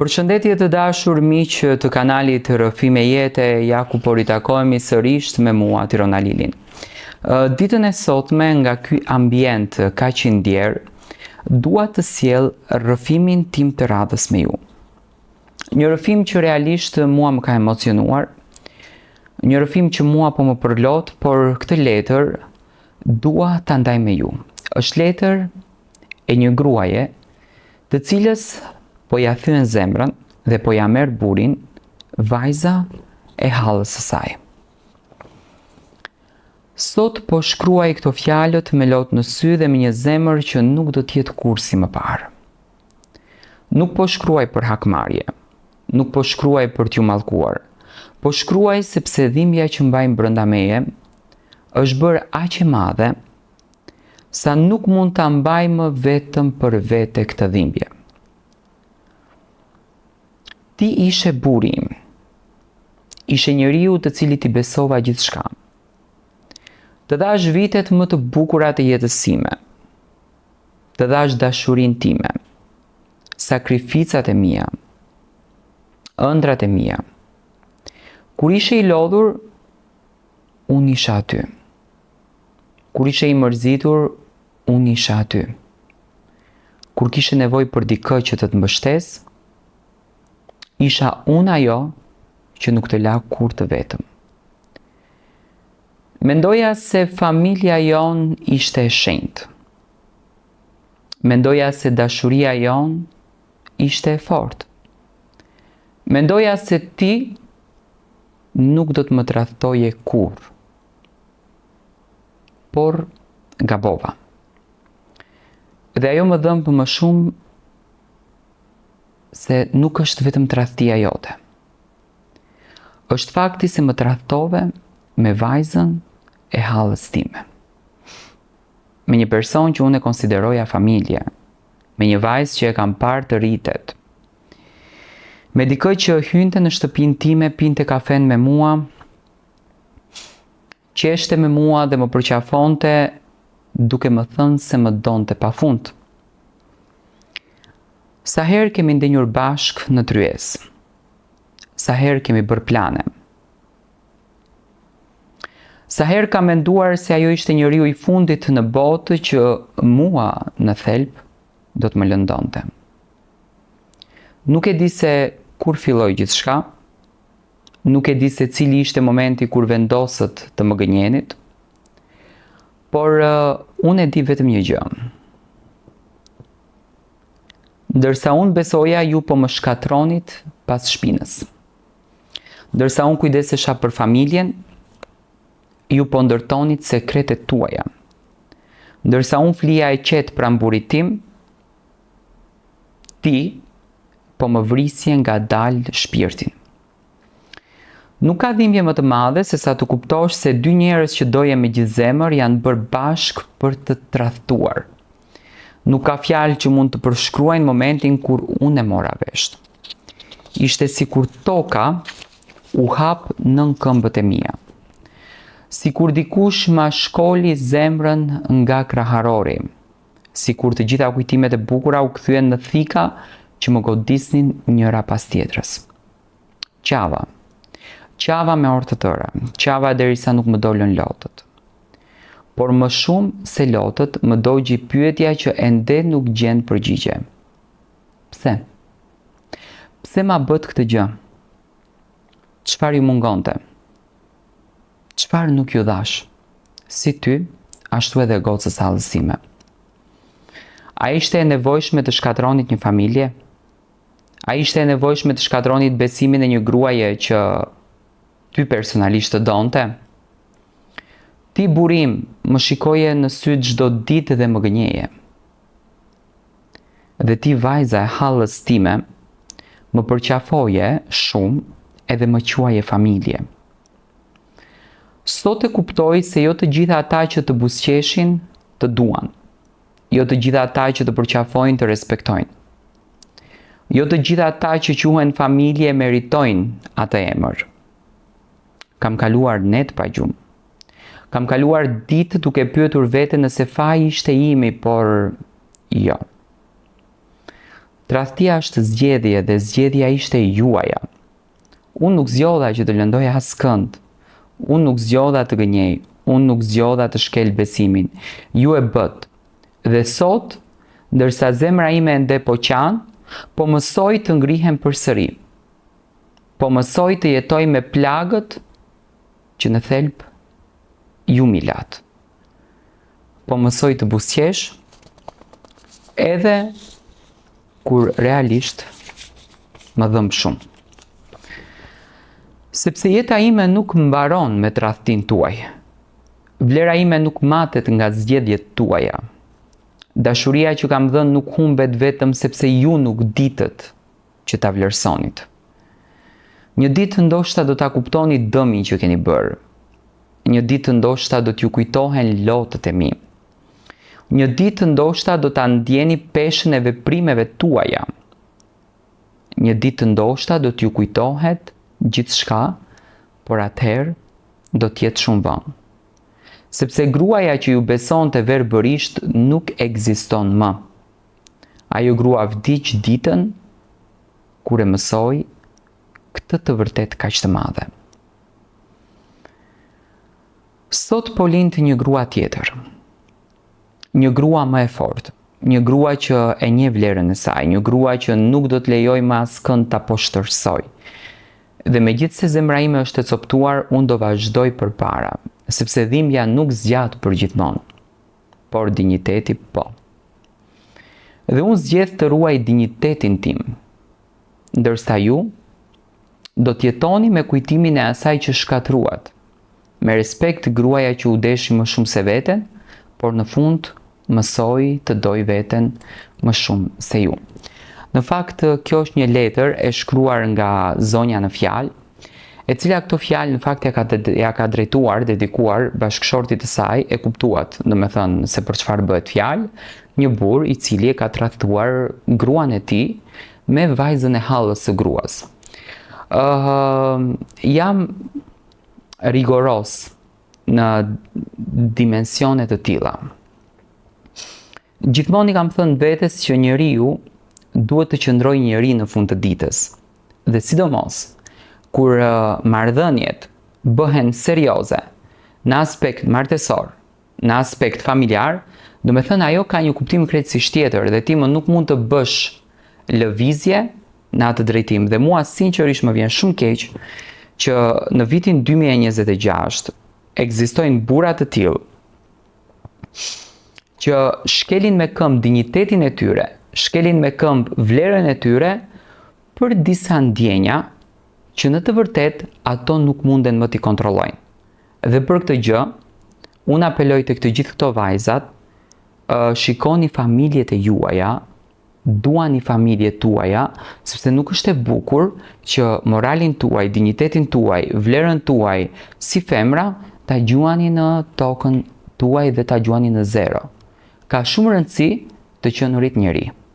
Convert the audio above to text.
Përshëndetje të dashur miq të kanalit Rrëfime Jete, ja ku po ritakohemi sërish me mua Tirona Lilin. Ditën e sotme nga ky ambient kaq i ndjer, dua të sjell rrëfimin tim të radhës me ju. Një rrëfim që realisht mua më ka emocionuar, një rrëfim që mua po më përlot, por këtë letër dua ta ndaj me ju. Është letër e një gruaje, të cilës po ja thyen zemrën dhe po ja merr burin vajza e hallës së saj. Sot po shkruaj këto fjalët me lot në sy dhe me një zemër që nuk do t'jetë kur si më parë. Nuk po shkruaj për hakmarrje, nuk po shkruaj për t'ju mallkuar, po shkruaj sepse dhimbja që mbaj brenda meje është bërë aq e madhe sa nuk mund ta mbaj më vetëm për vete këtë dhimbje. Ti ishe buri im, ishe njeriu të cilit i besova gjithçka. Të dhash vitet më të bukura të jetës sime, të dhash dashurinë time, sakrificat e mia, ëndrat e mia. Kur ishe i lodhur, unë isha aty. Kur ishe i mërzitur, unë isha aty. Kur kishe nevojë për dikë që të të mbështes, isha unë ajo që nuk të la kur të vetëm. Mendoja se familja jon ishte e shenjtë. Mendoja se dashuria jon ishte e fortë. Mendoja se ti nuk do të më tradhtoje kur. Por gabova. Dhe ajo më dhëmbë më shumë se nuk është vetëm tradhtia jote. Është fakti se më tradhtove me vajzën e hallës time. Me një person që unë e konsideroja familje, me një vajzë që e kam parë të rritet, me dikë që hynte në shtëpinë time, pinte kafen me mua, qeshte me mua dhe më përqafonte duke më thënë se më donte pafund. Sa herë kemi ndenjur bashk në tryezë, sa herë kemi bërë plane, sa herë kam menduar se ajo ishte njeriu i fundit në botë që mua në thelb do të më lëndonte. Nuk e di se kur filloi gjithçka, nuk e di se cili ishte momenti kur vendosët të më gënjenit, por unë e di vetëm një gjë. Ndërsa unë besoja, ju po më shkatronit pas shpinës. Ndërsa unë kujdesesha për familjen, ju po ndërtonit sekretet tuaja. Ndërsa unë flija e qetë pranë burit tim, ti po më vrisje nga dalë shpirtin. Nuk ka dhimbje më të madhe se sa të kuptosh se dy njerëz që doje me gjithë zemër janë bërë bashk për të tradhtuar. Nuk ka fjalë që mund të përshkruajnë momentin kur unë e mora vesh. Ishte sikur toka u hap nën këmbët e mia. Sikur dikush ma shkoli zemrën nga kraharori. Sikur të gjitha kujtimet e bukura u kthyen në thika që më godisnin njëra pas tjetrës. Qava. Qava me orë të tëra. Qava derisa nuk më dolën lotët. Por më shumë se lotët më dogji pyetja që ende nuk gjen përgjigje. Pse? Pse ma bët këtë gjë? Çfarë ju mungonte? Çfarë nuk ju dhash? Si ty, ashtu edhe gocës hallës time. A ishte e nevojshme të shkatronit një familje? A ishte e nevojshme të shkatronit besimin e një gruaje që ty personalisht të donte? Ti burim më shikoje në sy çdo ditë dhe më gënjeje. Dhe ti vajza e hallës time më përqafoje shumë edhe më quaje familje. Sot e kuptoj se jo të gjitha ata që të buzëqeshin të duan. Jo të gjitha ata që të përqafojnë të respektojnë. Jo të gjitha ata që quhen familje meritojnë atë emër. Kam kaluar net pa gjumë. Kam kaluar ditë duke pyetur veten nëse faji ishte imi, por jo. Tradhtia është zgjedhje dhe zgjedhja ishte juaja. Unë nuk zgjodha që të lëndoj askënd. Unë nuk zgjodha të gënjej. Unë nuk zgjodha të shkel besimin. Ju e bët. Dhe sot, ndërsa zemra ime ende po qan, po mësoj të ngrihem përsëri. Po mësoj të jetoj me plagët që në thelb ju milat. Po mësoj të buzëqesh edhe kur realisht më dhëm shumë. Sepse jeta ime nuk mbaron me tradhtin tuaj. Vlera ime nuk matet nga zgjedhjet tuaja. Dashuria që kam dhënë nuk humbet vetëm sepse ju nuk ditët që ta vlerësonit. Një ditë ndoshta do ta kuptoni dëmin që keni bërë. Një ditë ndoshta do t'ju kujtohen lotët e mi. Një ditë ndoshta do ta ndjeni peshën e veprimeve tuaja. Një ditë ndoshta do t'ju kujtohet gjithçka, por atëherë do t'jetë shumë vonë. Sepse gruaja që ju besonte verbërisht nuk ekziston më. Ajo grua vdiq ditën kur e mësoi këtë të vërtet kaq të madhe. Sot po lind një grua tjetër. Një grua më e fortë, një grua që e njeh vlerën e saj, një grua që nuk do të lejoj më askënd ta poshtërsoj. Dhe megjithse zemra ime është e coptuar, unë do vazhdoj përpara, sepse dhimbja nuk zgjat për gjithmonë, por dinjiteti po. Dhe unë zgjedh të ruaj dinjitetin tim, ndërsa ju do t'jetoni me kujtimin e asaj që shkatruat, me respekt gruaja që u deshi më shumë se veten, por në fund mësoj të doj veten më shumë se ju. Në fakt, kjo është një letër e shkruar nga zonja në fjalë, e cila këto fjalë në fakt ja ka drejtuar, dedikuar bashkëshortit të saj, e kuptuat, domethënë se për çfarë bëhet fjalë, një burr i cili e ka tradhtuar gruan e tij me vajzën e hallës së gruas. Jam rigoros në dimensione të tilla. Gjithmonë i kam thënë vetes që njeriu duhet të qëndrojë njëri në fund të ditës. Dhe sidomos, kur marrëdhëniet bëhen serioze, në aspekt martesor, në aspekt familjar, do me thënë ajo ka një kuptim krejtësisht tjetër dhe ti më nuk mund të bësh lëvizje në atë drejtim. Dhe mua sinqerisht më vjen shumë keq që në vitin 2026 ekzistojnë burra të tillë që shkelin me këmbë dinjitetin e tyre, shkelin me këmbë vlerën e tyre për disa ndjenja që në të vërtet ato nuk munden më t'i kontrollojnë. Dhe për këtë gjë, unë apeloj të këtë gjithë këto vajzat, shikoni familjet e juaja, duani familjet tuaja, sepse nuk është e bukur që moralin tuaj, dinjitetin tuaj, vlerën tuaj si femra, ta gjuani në tokën tuaj dhe ta gjuani në zero. Ka shumë rëndësi të qenurit njeri.